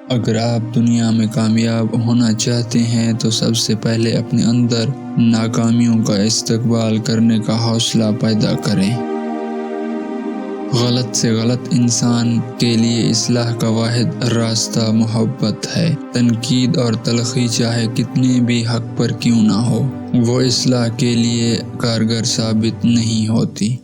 اگر آپ دنیا میں کامیاب ہونا چاہتے ہیں تو سب سے پہلے اپنے اندر ناکامیوں کا استقبال کرنے کا حوصلہ پیدا کریں۔ غلط سے غلط انسان کے لیے اصلاح کا واحد راستہ محبت ہے۔ تنقید اور تلخی چاہے کتنے بھی حق پر کیوں نہ ہو، وہ اصلاح کے لیے کارگر ثابت نہیں ہوتی۔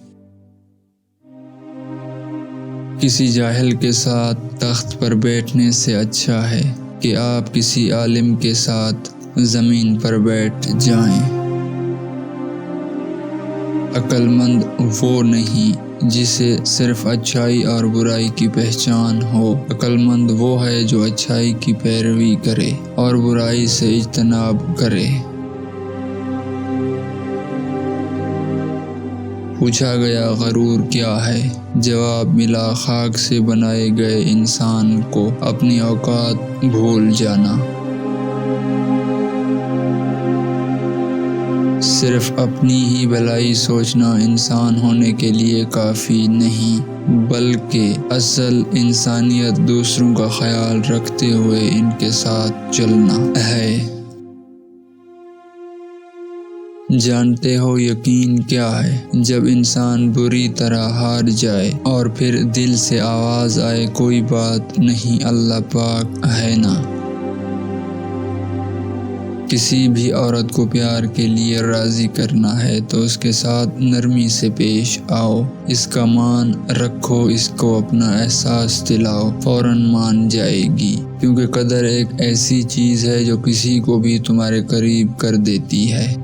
کسی جاہل کے ساتھ تخت پر بیٹھنے سے اچھا ہے کہ آپ کسی عالم کے ساتھ زمین پر بیٹھ جائیں۔ عقل مند وہ نہیں جسے صرف اچھائی اور برائی کی پہچان ہو، عقل مند وہ ہے جو اچھائی کی پیروی کرے اور برائی سے اجتناب کرے۔ پوچھا گیا غرور کیا ہے؟ جواب ملا خاک سے بنائے گئے انسان کو اپنی اوقات بھول جانا۔ صرف اپنی ہی بھلائی سوچنا انسان ہونے کے لیے کافی نہیں، بلکہ اصل انسانیت دوسروں کا خیال رکھتے ہوئے ان کے ساتھ چلنا ہے۔ جانتے ہو یقین کیا ہے؟ جب انسان بری طرح ہار جائے اور پھر دل سے آواز آئے کوئی بات نہیں، اللہ پاک ہے نا۔ کسی بھی عورت کو پیار کے لیے راضی کرنا ہے تو اس کے ساتھ نرمی سے پیش آؤ، اس کا مان رکھو، اس کو اپنا احساس دلاؤ، فوراً مان جائے گی، کیونکہ قدر ایک ایسی چیز ہے جو کسی کو بھی تمہارے قریب کر دیتی ہے۔